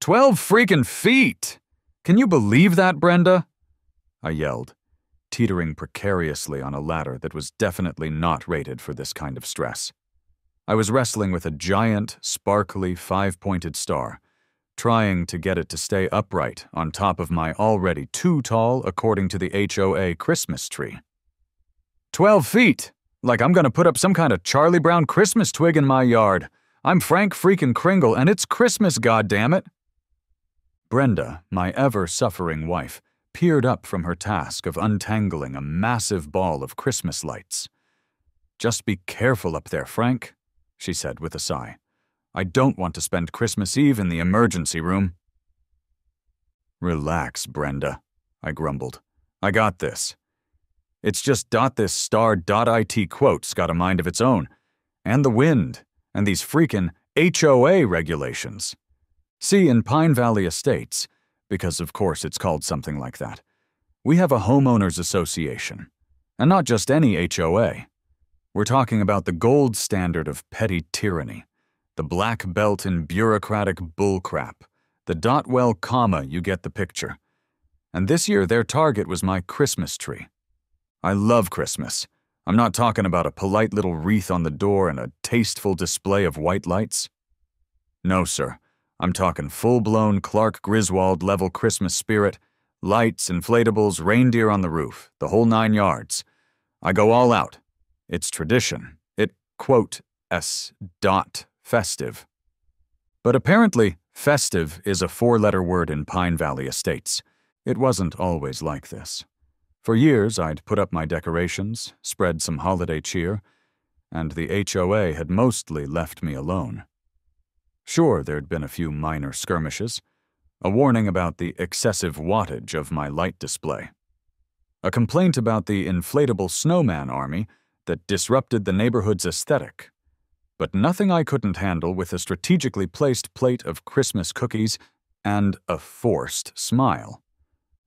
12 freaking feet! Can you believe that, Brenda? I yelled, teetering precariously on a ladder that was definitely not rated for this kind of stress. I was wrestling with a giant, sparkly, 5-pointed star, trying to get it to stay upright on top of my already too tall, according to the HOA, Christmas tree. 12 feet! Like I'm gonna put up some kind of Charlie Brown Christmas twig in my yard. I'm Frank freaking Kringle, and it's Christmas, goddammit! Brenda, my ever-suffering wife, peered up from her task of untangling a massive ball of Christmas lights. "Just be careful up there, Frank," she said with a sigh. "I don't want to spend Christmas Eve in the emergency room." "Relax, Brenda," I grumbled. "I got this. It's just this star.it quote's got a mind of its own. And the wind. And these freaking HOA regulations. See, in Pine Valley Estates, because of course it's called something like that, we have a homeowners association. And not just any HOA. We're talking about the gold standard of petty tyranny. The black belt in bureaucratic bullcrap. The dot-well comma, you get the picture. And this year their target was my Christmas tree. I love Christmas. I'm not talking about a polite little wreath on the door and a tasteful display of white lights. No, sir. I'm talking full-blown Clark Griswold-level Christmas spirit, lights, inflatables, reindeer on the roof, the whole 9 yards. I go all out. It's tradition. It, quote, festive. But apparently, festive is a 4-letter word in Pine Valley Estates. It wasn't always like this. For years, I'd put up my decorations, spread some holiday cheer, and the HOA had mostly left me alone. Sure, there'd been a few minor skirmishes, a warning about the excessive wattage of my light display, a complaint about the inflatable snowman army that disrupted the neighborhood's aesthetic, but nothing I couldn't handle with a strategically placed plate of Christmas cookies and a forced smile.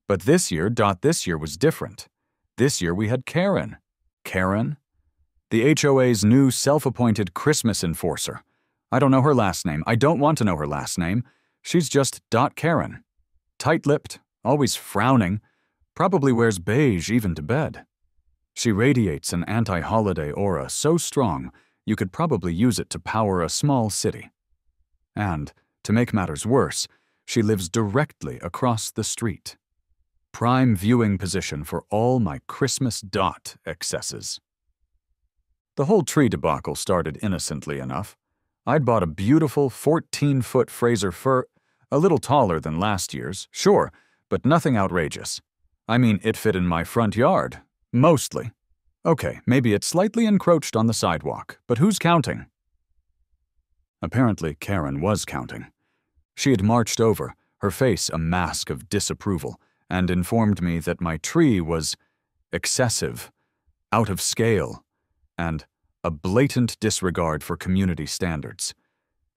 But this year was different. This year we had Karen. Karen? The HOA's new self-appointed Christmas enforcer. I don't know her last name. I don't want to know her last name. She's just Karen. Tight-lipped, always frowning, probably wears beige even to bed. She radiates an anti-holiday aura so strong you could probably use it to power a small city. And, to make matters worse, she lives directly across the street. Prime viewing position for all my Christmas excesses. The whole tree debacle started innocently enough. I'd bought a beautiful 14-foot Fraser fir, a little taller than last year's, sure, but nothing outrageous. I mean, it fit in my front yard, mostly. Okay, maybe it slightly encroached on the sidewalk, but who's counting? Apparently, Karen was counting. She had marched over, her face a mask of disapproval, and informed me that my tree was excessive, out of scale, and a blatant disregard for community standards.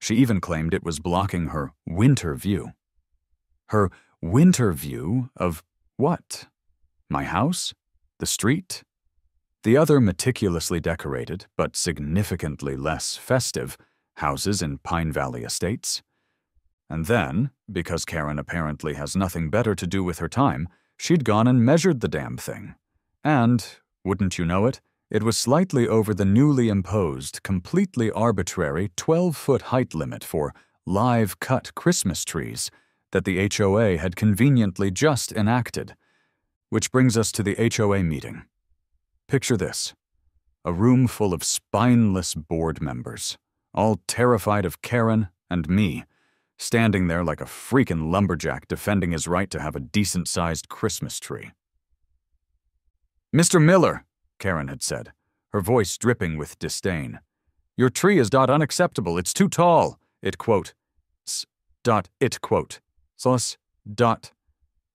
She even claimed it was blocking her winter view. Her winter view of what? My house? The street? The other meticulously decorated, but significantly less festive, houses in Pine Valley Estates? And then, because Karen apparently has nothing better to do with her time, she'd gone and measured the damn thing. And, wouldn't you know it, it was slightly over the newly imposed, completely arbitrary 12-foot height limit for live-cut Christmas trees that the HOA had conveniently just enacted. Which brings us to the HOA meeting. Picture this. A room full of spineless board members, all terrified of Karen and me, standing there like a freaking lumberjack defending his right to have a decent-sized Christmas tree. "Mr. Miller," Karen had said, her voice dripping with disdain, "your tree is unacceptable. It's too tall. It quote,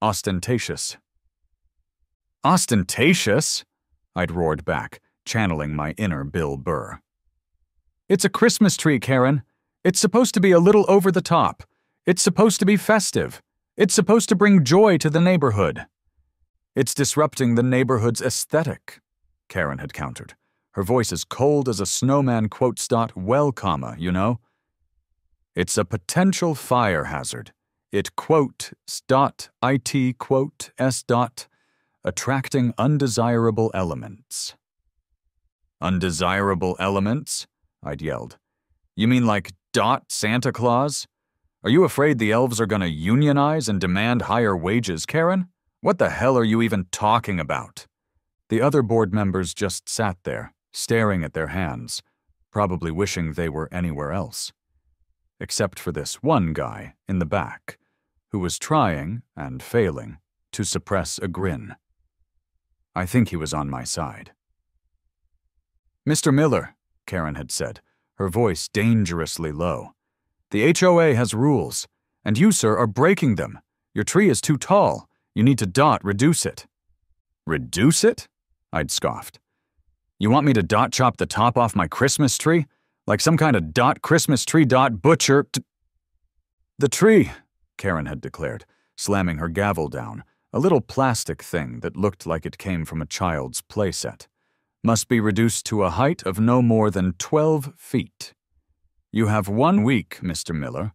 ostentatious." Ostentatious? I'd roared back, channeling my inner Bill Burr. "It's a Christmas tree, Karen. It's supposed to be a little over the top. It's supposed to be festive. It's supposed to bring joy to the neighborhood." "It's disrupting the neighborhood's aesthetic," Karen had countered, her voice as cold as a snowman quote well comma, you know. "It's a potential fire hazard. It quote it quote s dot attracting undesirable elements. Undesirable elements? I'd yelled. You mean like Santa Claus? Are you afraid the elves are gonna unionize and demand higher wages, Karen? What the hell are you even talking about? The other board members just sat there, staring at their hands, probably wishing they were anywhere else. Except for this one guy in the back, who was trying, and failing, to suppress a grin. I think he was on my side. Mr. Miller, Karen had said, her voice dangerously low. The HOA has rules, and you, sir, are breaking them. Your tree is too tall. You need to reduce it. Reduce it? I'd scoffed. You want me to chop the top off my Christmas tree? Like some kind of Christmas tree butcher? The tree, Karen had declared, slamming her gavel down, a little plastic thing that looked like it came from a child's playset, must be reduced to a height of no more than 12 feet. You have 1 week, Mr. Miller,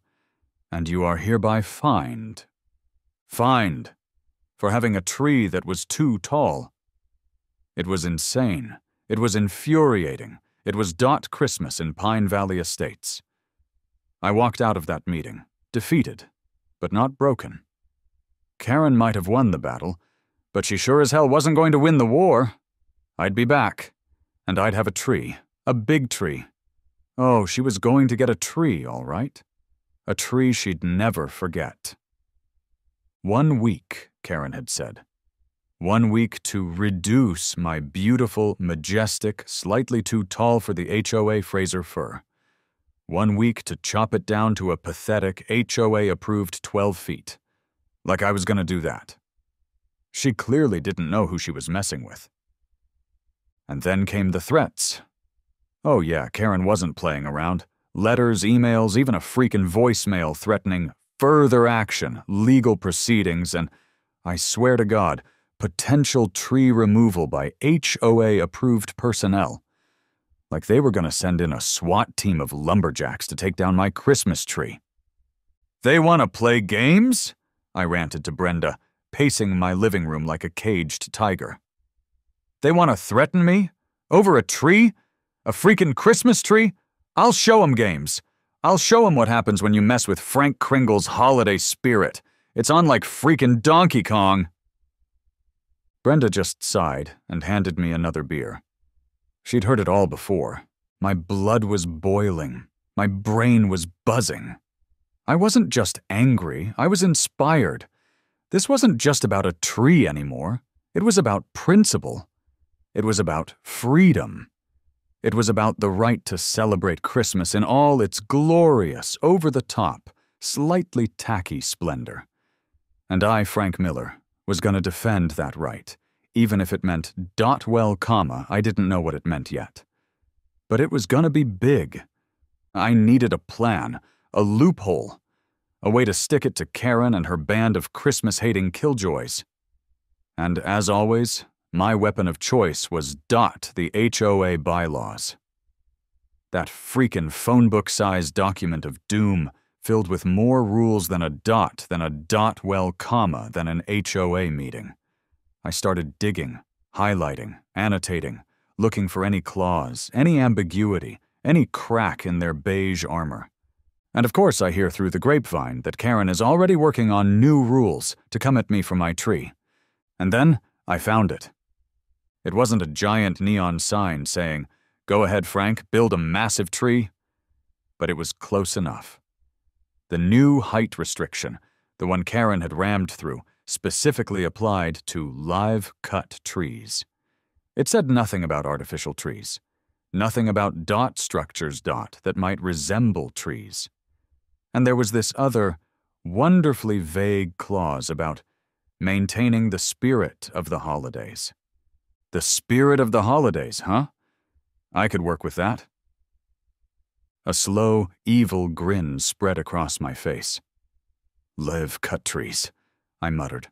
and you are hereby fined. Fined for having a tree that was too tall. It was insane. It was infuriating. It was Christmas in Pine Valley Estates. I walked out of that meeting, defeated, but not broken. Karen might have won the battle, but she sure as hell wasn't going to win the war. I'd be back, and I'd have a tree, a big tree. Oh, she was going to get a tree, all right. A tree she'd never forget. 1 week, Karen had said. 1 week to reduce my beautiful, majestic, slightly too tall for the HOA Fraser fir. 1 week to chop it down to a pathetic HOA-approved 12 feet. Like I was going to do that. She clearly didn't know who she was messing with. And then came the threats. Oh yeah, Karen wasn't playing around. Letters, emails, even a freaking voicemail threatening further action, legal proceedings, and, I swear to God, potential tree removal by HOA-approved personnel. Like they were going to send in a SWAT team of lumberjacks to take down my Christmas tree. They want to play games? I ranted to Brenda, pacing my living room like a caged tiger. They want to threaten me? Over a tree? A freaking Christmas tree? I'll show 'em games. I'll show 'em what happens when you mess with Frank Kringle's holiday spirit. It's on like freaking Donkey Kong. Brenda just sighed and handed me another beer. She'd heard it all before. My blood was boiling. My brain was buzzing. I wasn't just angry, I was inspired. This wasn't just about a tree anymore. It was about principle. It was about freedom. It was about the right to celebrate Christmas in all its glorious, over-the-top, slightly tacky splendor. And I, Frank Miller, was going to defend that right, even if it meant well, I didn't know what it meant yet. But it was going to be big. I needed a plan, a loophole, a way to stick it to Karen and her band of Christmas-hating killjoys. And as always, my weapon of choice was the HOA bylaws. That freaking phone book-sized document of doom filled with more rules than an HOA meeting. I started digging, highlighting, annotating, looking for any clause, any ambiguity, any crack in their beige armor. And of course I hear through the grapevine that Karen is already working on new rules to come at me for my tree. And then I found it. It wasn't a giant neon sign saying, "Go ahead, Frank, build a massive tree." But it was close enough. The new height restriction, the one Karen had rammed through, specifically applied to live-cut trees. It said nothing about artificial trees. Nothing about structures that might resemble trees. And there was this other, wonderfully vague clause about maintaining the spirit of the holidays. The spirit of the holidays, huh? I could work with that. A slow, evil grin spread across my face. Live-cut trees, I muttered.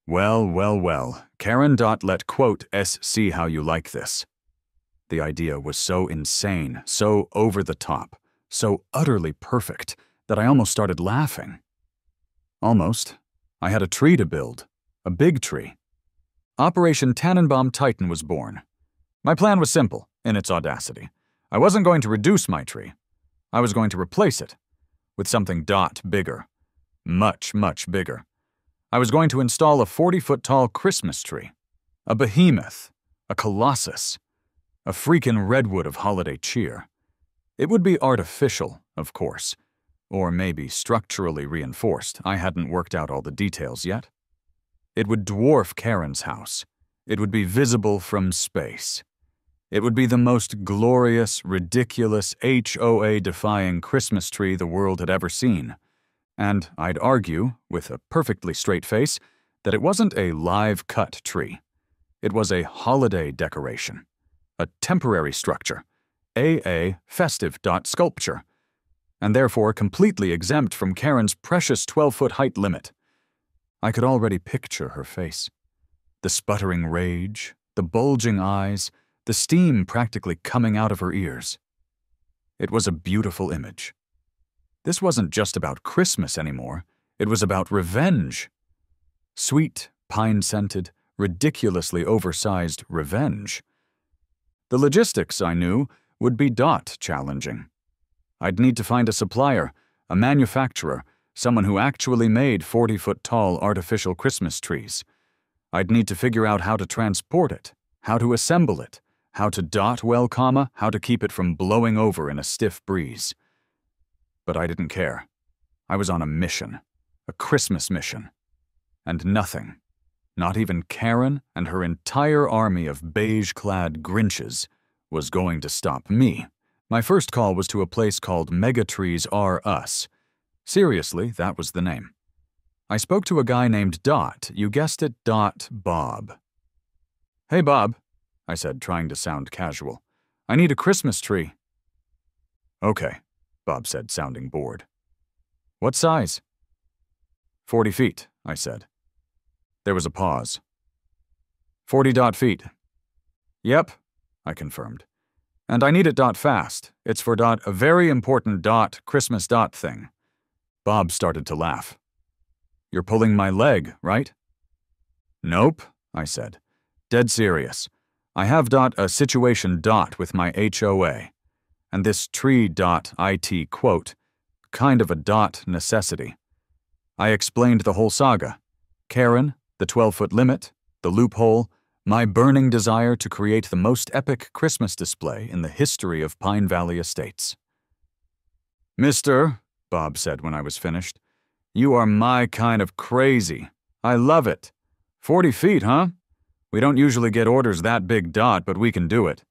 Well, Karen let see how you like this. The idea was so insane, so over the top, so utterly perfect, that I almost started laughing. Almost. I had a tree to build. A big tree. Operation Tannenbaum Titan was born. My plan was simple, in its audacity. I wasn't going to reduce my tree. I was going to replace it with something bigger. Much, much bigger. I was going to install a 40-foot-tall Christmas tree. A behemoth. A colossus. A freaking redwood of holiday cheer. It would be artificial, of course. Or maybe structurally reinforced. I hadn't worked out all the details yet. It would dwarf Karen's house. It would be visible from space. It would be the most glorious, ridiculous, HOA-defying Christmas tree the world had ever seen. And I'd argue, with a perfectly straight face, that it wasn't a live-cut tree. It was a holiday decoration. A temporary structure. AA festive sculpture. And therefore completely exempt from Karen's precious 12-foot height limit. I could already picture her face. The sputtering rage, the bulging eyes, the steam practically coming out of her ears. It was a beautiful image. This wasn't just about Christmas anymore. It was about revenge. Sweet, pine-scented, ridiculously oversized revenge. The logistics, I knew, would be challenging. I'd need to find a supplier, a manufacturer, someone who actually made 40-foot-tall artificial Christmas trees. I'd need to figure out how to transport it, how to assemble it, how to how to keep it from blowing over in a stiff breeze. But I didn't care. I was on a mission, a Christmas mission. And nothing, not even Karen and her entire army of beige-clad Grinches, was going to stop me. My first call was to a place called Megatrees R Us. Seriously, that was the name. I spoke to a guy named you guessed it, Bob. "Hey, Bob," I said, trying to sound casual. "I need a Christmas tree." "Okay," Bob said, sounding bored. "What size?" 40 feet, I said. There was a pause. 40 feet. "Yep," I confirmed. "And I need it fast. It's for a very important Christmas thing." Bob started to laugh. "You're pulling my leg, right?" "Nope," I said. "Dead serious. I have a situation with my HOA. And this tree IT quote, kind of a necessity. I explained the whole saga. Karen, the 12-foot limit, the loophole, my burning desire to create the most epic Christmas display in the history of Pine Valley Estates. "Mister," Bob said when I was finished, "you are my kind of crazy. I love it. 40 feet, huh? We don't usually get orders that big, but we can do it.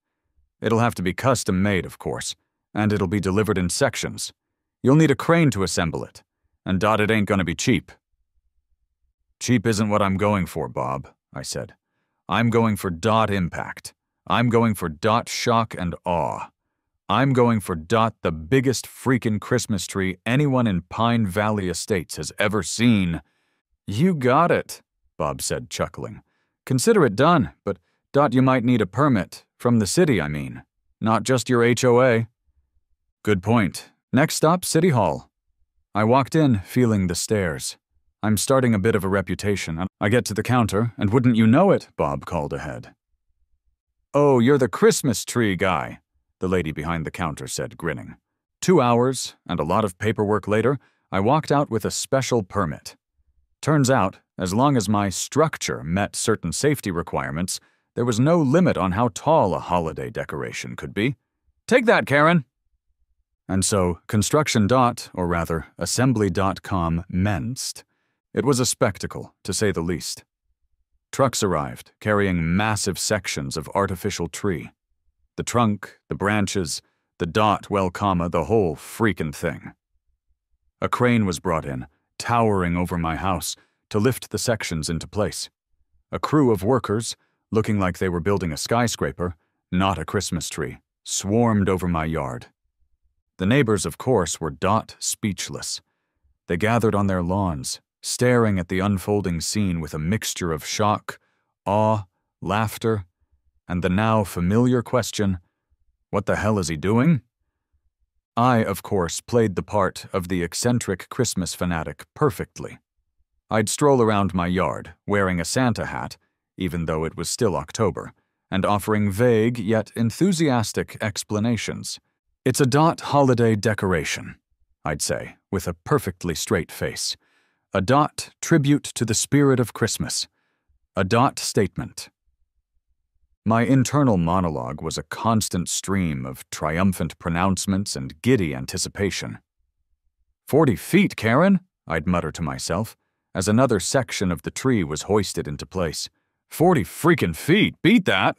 It'll have to be custom made, of course, and it'll be delivered in sections. You'll need a crane to assemble it, and it ain't gonna be cheap." "Cheap isn't what I'm going for, Bob," I said. "I'm going for impact. I'm going for shock and awe. I'm going for the biggest freaking Christmas tree anyone in Pine Valley Estates has ever seen." "You got it," Bob said, chuckling. "Consider it done, but you might need a permit. From the city, I mean. Not just your HOA. "Good point. Next stop, City Hall." I walked in, feeling the stares. I'm starting a bit of a reputation. I get to the counter, and wouldn't you know it, Bob called ahead. "Oh, you're the Christmas tree guy," the lady behind the counter said, grinning. 2 hours, and a lot of paperwork later, I walked out with a special permit. Turns out, as long as my structure met certain safety requirements, there was no limit on how tall a holiday decoration could be. "Take that, Karen!" And so, construction or rather, assembly.com mensed. It was a spectacle, to say the least. Trucks arrived, carrying massive sections of artificial tree. The trunk, the branches, the the whole freaking thing. A crane was brought in, towering over my house, to lift the sections into place. A crew of workers, looking like they were building a skyscraper, not a Christmas tree, swarmed over my yard. The neighbors, of course, were speechless. They gathered on their lawns, staring at the unfolding scene with a mixture of shock, awe, laughter, and the now familiar question, "What the hell is he doing?" I, of course, played the part of the eccentric Christmas fanatic perfectly. I'd stroll around my yard, wearing a Santa hat, even though it was still October, and offering vague yet enthusiastic explanations. "It's a Dot holiday decoration," I'd say, with a perfectly straight face. "A Dot tribute to the spirit of Christmas. A Dot statement." My internal monologue was a constant stream of triumphant pronouncements and giddy anticipation. "40 feet, Karen," I'd mutter to myself, as another section of the tree was hoisted into place. 40 freaking feet, beat that!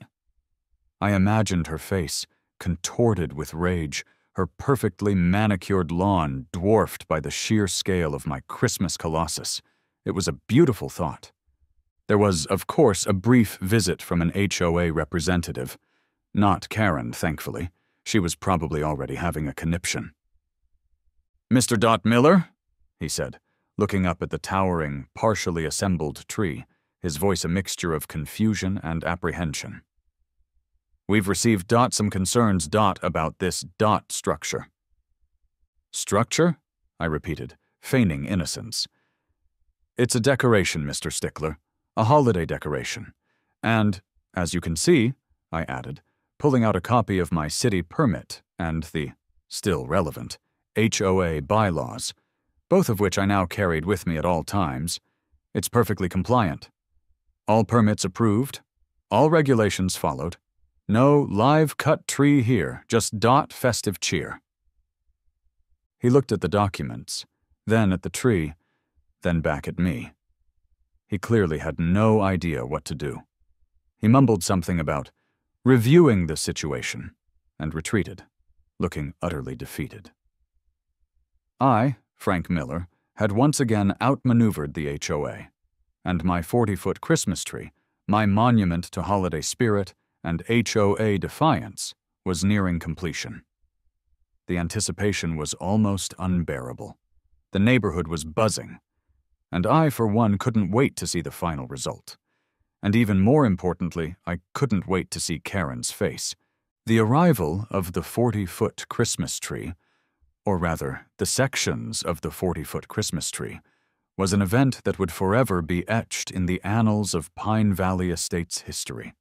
I imagined her face, contorted with rage, her perfectly manicured lawn dwarfed by the sheer scale of my Christmas colossus. It was a beautiful thought. There was, of course, a brief visit from an HOA representative. Not Karen, thankfully. She was probably already having a conniption. "Mr. Dot Miller?" he said, looking up at the towering, partially assembled tree, his voice a mixture of confusion and apprehension. "We've received some concerns about this structure." "Structure?" I repeated, feigning innocence. "It's a decoration, Mr. Stickler, a holiday decoration. And, as you can see," I added, pulling out a copy of my city permit and the, still relevant, HOA bylaws, both of which I now carried with me at all times. "It's perfectly compliant. All permits approved, all regulations followed. No live cut tree here, just festive cheer." He looked at the documents, then at the tree, then back at me. He clearly had no idea what to do. He mumbled something about reviewing the situation and retreated, looking utterly defeated. I, Frank Miller, had once again outmaneuvered the HOA, and my 40-foot Christmas tree, my monument to holiday spirit and HOA defiance, was nearing completion. The anticipation was almost unbearable. The neighborhood was buzzing, and I, for one, couldn't wait to see the final result. And even more importantly, I couldn't wait to see Karen's face. The arrival of the 40-foot Christmas tree, or rather, the sections of the 40-foot Christmas tree, was an event that would forever be etched in the annals of Pine Valley Estates history.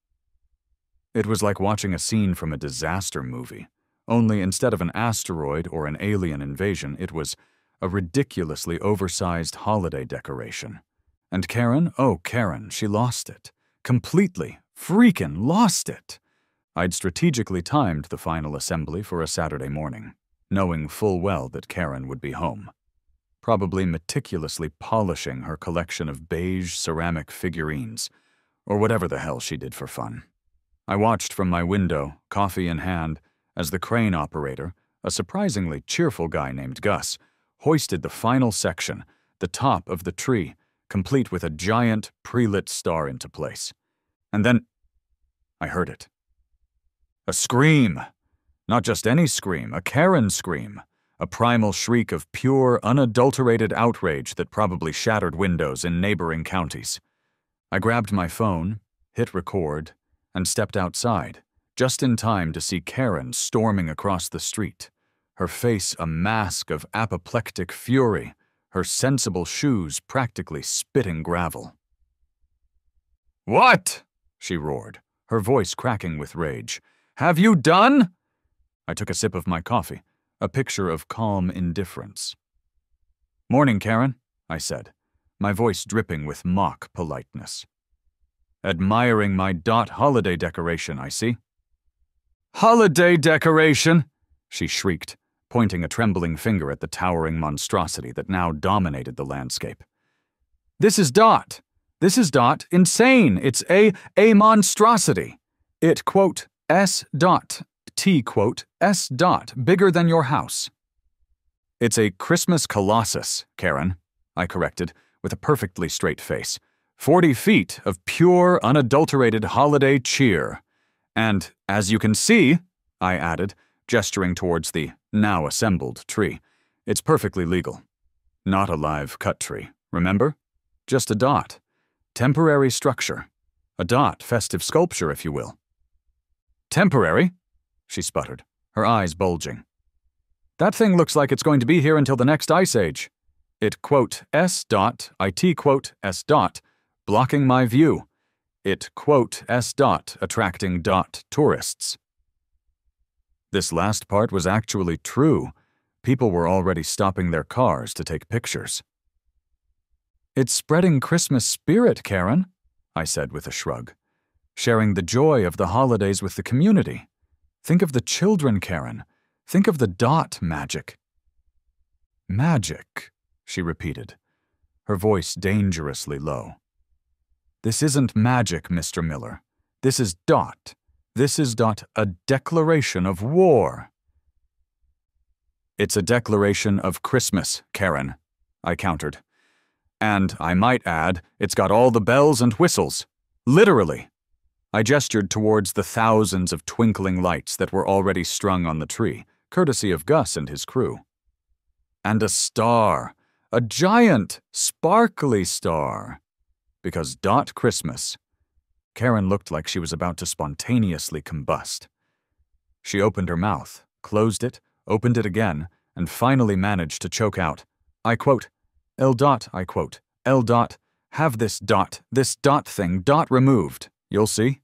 It was like watching a scene from a disaster movie, only instead of an asteroid or an alien invasion, it was a ridiculously oversized holiday decoration. And Karen, oh Karen, she lost it. Completely, freaking lost it. I'd strategically timed the final assembly for a Saturday morning, knowing full well that Karen would be home, probably meticulously polishing her collection of beige ceramic figurines, or whatever the hell she did for fun. I watched from my window, coffee in hand, as the crane operator, a surprisingly cheerful guy named Gus, hoisted the final section, the top of the tree, complete with a giant, pre-lit star into place. And then I heard it. A scream! Not just any scream, a Karen scream. A primal shriek of pure, unadulterated outrage that probably shattered windows in neighboring counties. I grabbed my phone, hit record, and stepped outside, just in time to see Karen storming across the street, her face a mask of apoplectic fury, her sensible shoes practically spitting gravel. "What?" she roared, her voice cracking with rage. "Have you done?" I took a sip of my coffee, a picture of calm indifference. "Morning, Karen," I said, my voice dripping with mock politeness. "Admiring my holiday decoration, I see." "Holiday decoration!" she shrieked, pointing a trembling finger at the towering monstrosity that now dominated the landscape. "This is This is insane! It's a monstrosity! It, quote, S. T, quote, S. Bigger than your house." "It's a Christmas colossus, Karen," I corrected, with a perfectly straight face. 40 feet of pure, unadulterated holiday cheer. And, as you can see, I added, gesturing towards the now-assembled tree, it's perfectly legal. Not a live cut tree, remember? Just a temporary structure. A festive sculpture, if you will. "Temporary?" she sputtered, her eyes bulging. "That thing looks like it's going to be here until the next ice age." It quote S dot, IT quote S dot, blocking my view. It quote S dot, attracting dot tourists. This last part was actually true. People were already stopping their cars to take pictures. It's spreading Christmas spirit, Karen, I said with a shrug. Sharing the joy of the holidays with the community. Think of the children, Karen. Think of the dot magic. Magic, she repeated, her voice dangerously low. This isn't magic, Mr. Miller. This is dot. This is dot a declaration of war. It's a declaration of Christmas, Karen, I countered. And, I might add, it's got all the bells and whistles. Literally. I gestured towards the thousands of twinkling lights that were already strung on the tree, courtesy of Gus and his crew. And a star. A giant, sparkly star. Because dot Christmas. Karen looked like she was about to spontaneously combust. She opened her mouth, closed it, opened it again, and finally managed to choke out, I quote, L dot, I quote, L dot, have this dot thing, dot removed. You'll see.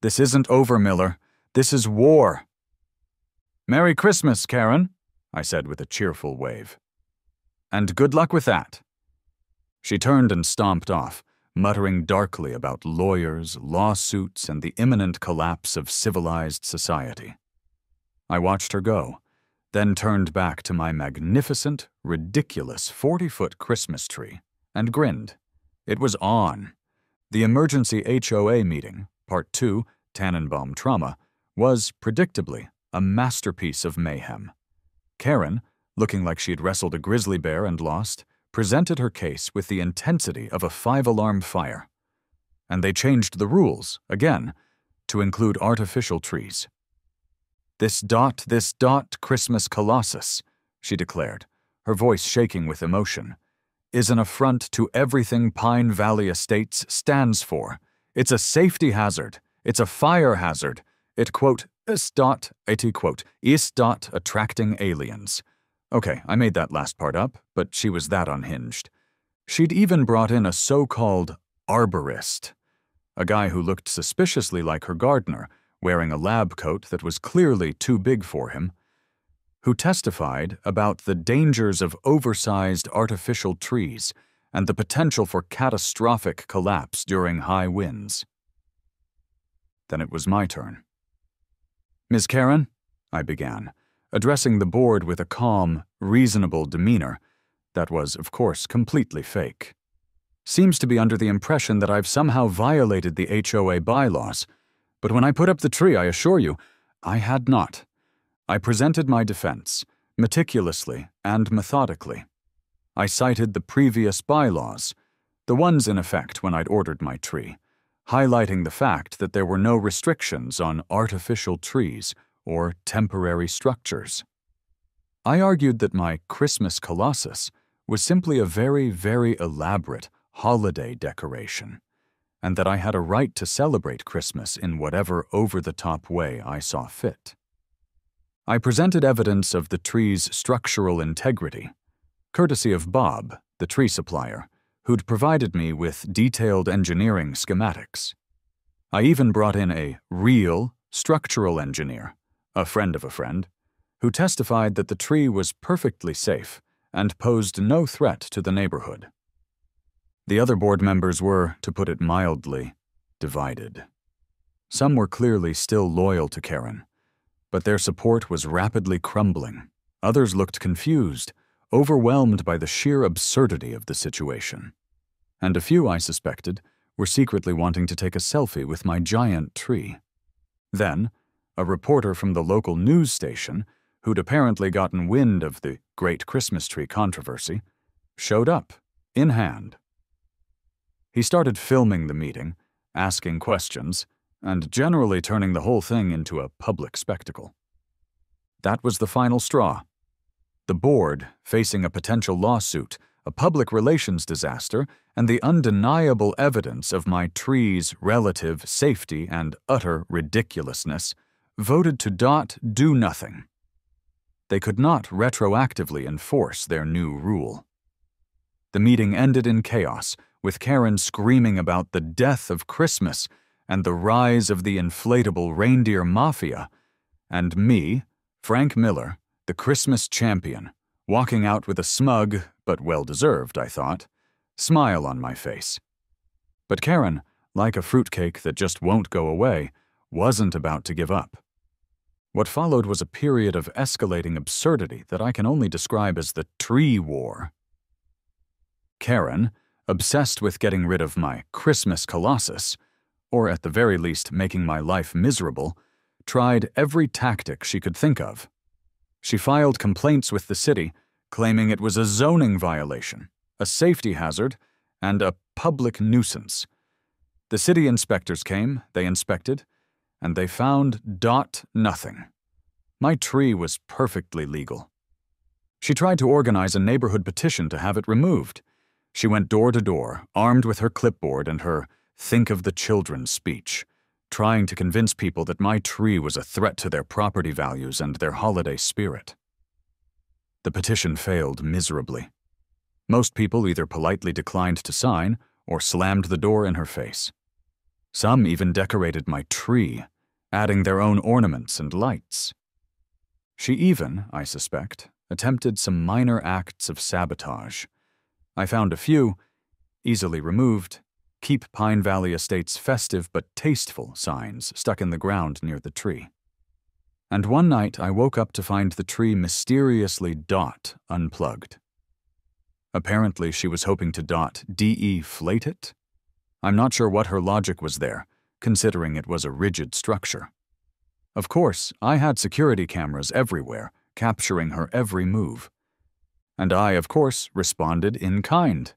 This isn't over, Miller. This is war. Merry Christmas, Karen, I said with a cheerful wave. And good luck with that. She turned and stomped off, muttering darkly about lawyers, lawsuits, and the imminent collapse of civilized society. I watched her go, then turned back to my magnificent, ridiculous 40-foot Christmas tree and grinned. It was on. The emergency HOA meeting, Part 2, Tannenbaum Trauma, was, predictably, a masterpiece of mayhem. Karen, looking like she had wrestled a grizzly bear and lost, presented her case with the intensity of a 5-alarm fire. And they changed the rules, again, to include artificial trees. This dot Christmas Colossus, she declared, her voice shaking with emotion, is an affront to everything Pine Valley Estates stands for. It's a safety hazard. It's a fire hazard. It quote, is dot attracting aliens. Okay, I made that last part up, but she was that unhinged. She'd even brought in a so-called arborist, a guy who looked suspiciously like her gardener, wearing a lab coat that was clearly too big for him, who testified about the dangers of oversized artificial trees and the potential for catastrophic collapse during high winds. Then it was my turn. Ms. Karen, I began, addressing the board with a calm, reasonable demeanor that was, of course, completely fake. Seems to be under the impression that I've somehow violated the HOA bylaws, but when I put up the tree, I assure you, I had not. I presented my defense, meticulously and methodically. I cited the previous bylaws, the ones in effect when I'd ordered my tree, highlighting the fact that there were no restrictions on artificial trees or temporary structures. I argued that my Christmas Colossus was simply a very, very elaborate holiday decoration, and that I had a right to celebrate Christmas in whatever over-the-top way I saw fit. I presented evidence of the tree's structural integrity, courtesy of Bob, the tree supplier, who'd provided me with detailed engineering schematics. I even brought in a real structural engineer, a friend of a friend, who testified that the tree was perfectly safe and posed no threat to the neighborhood. The other board members were, to put it mildly, divided. Some were clearly still loyal to Karen, but their support was rapidly crumbling. Others looked confused, overwhelmed by the sheer absurdity of the situation. And a few, I suspected, were secretly wanting to take a selfie with my giant tree. Then, a reporter from the local news station, who'd apparently gotten wind of the Great Christmas Tree controversy, showed up, in hand. He started filming the meeting, asking questions, and generally turning the whole thing into a public spectacle. That was the final straw. The board, facing a potential lawsuit, a public relations disaster, and the undeniable evidence of my tree's relative safety and utter ridiculousness, voted to do nothing. They could not retroactively enforce their new rule. The meeting ended in chaos, with Karen screaming about the death of Christmas and the rise of the inflatable reindeer mafia, and me, Frank Miller, the Christmas champion, walking out with a smug, but well-deserved, I thought, smile on my face. But Karen, like a fruitcake that just won't go away, wasn't about to give up. What followed was a period of escalating absurdity that I can only describe as the tree war. Karen, obsessed with getting rid of my Christmas colossus, or at the very least making my life miserable, tried every tactic she could think of. She filed complaints with the city, claiming it was a zoning violation, a safety hazard, and a public nuisance. The city inspectors came, they inspected, and they found nothing. My tree was perfectly legal. She tried to organize a neighborhood petition to have it removed. She went door to door, armed with her clipboard and her "think of the children" speech, trying to convince people that my tree was a threat to their property values and their holiday spirit. The petition failed miserably. Most people either politely declined to sign or slammed the door in her face. Some even decorated my tree, adding their own ornaments and lights. She even, I suspect, attempted some minor acts of sabotage. I found a few, easily removed, "Keep Pine Valley Estates festive but tasteful" signs stuck in the ground near the tree. And one night I woke up to find the tree mysteriously unplugged. Apparently she was hoping to deflate it? I'm not sure what her logic was there, considering it was a rigid structure. Of course, I had security cameras everywhere, capturing her every move. And I, of course, responded in kind.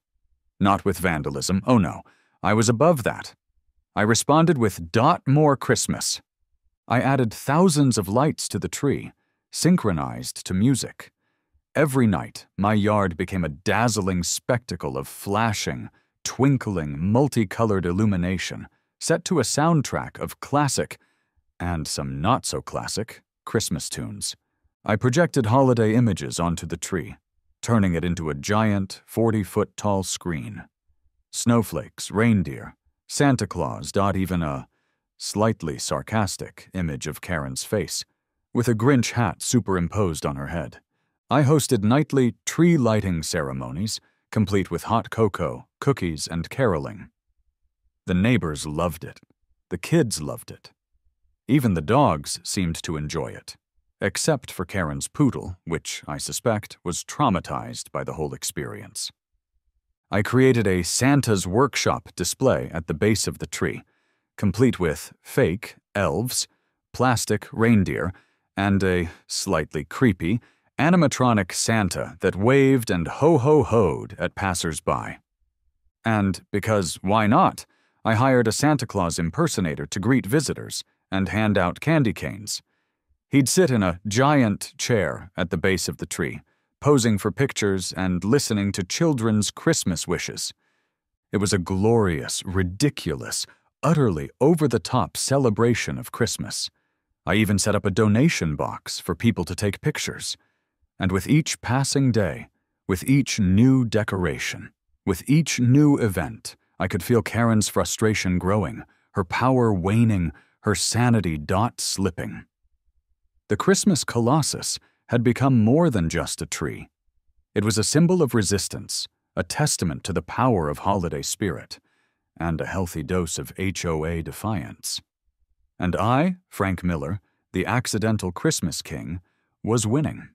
Not with vandalism, oh no, I was above that. I responded with "more Christmas." I added thousands of lights to the tree, synchronized to music. Every night, my yard became a dazzling spectacle of flashing, twinkling, multicolored illumination, set to a soundtrack of classic, and some not-so-classic, Christmas tunes. I projected holiday images onto the tree, turning it into a giant 40-foot-tall screen. Snowflakes, reindeer, Santa Claus, even a slightly sarcastic image of Karen's face, with a Grinch hat superimposed on her head. I hosted nightly tree lighting ceremonies, complete with hot cocoa, cookies, and caroling. The neighbors loved it. The kids loved it. Even the dogs seemed to enjoy it, except for Karen's poodle, which, I suspect, was traumatized by the whole experience. I created a Santa's Workshop display at the base of the tree, complete with fake elves, plastic reindeer, and a slightly creepy animatronic Santa that waved and ho-ho-hoed at passers-by. And because why not, I hired a Santa Claus impersonator to greet visitors and hand out candy canes. He'd sit in a giant chair at the base of the tree, posing for pictures and listening to children's Christmas wishes. It was a glorious, ridiculous, utterly over-the-top celebration of Christmas. I even set up a donation box for people to take pictures. And with each passing day, with each new decoration, with each new event, I could feel Karen's frustration growing, her power waning, her sanity slipping. The Christmas Colossus had become more than just a tree. It was a symbol of resistance, a testament to the power of holiday spirit, and a healthy dose of HOA defiance. And I, Frank Miller, the accidental Christmas king, was winning.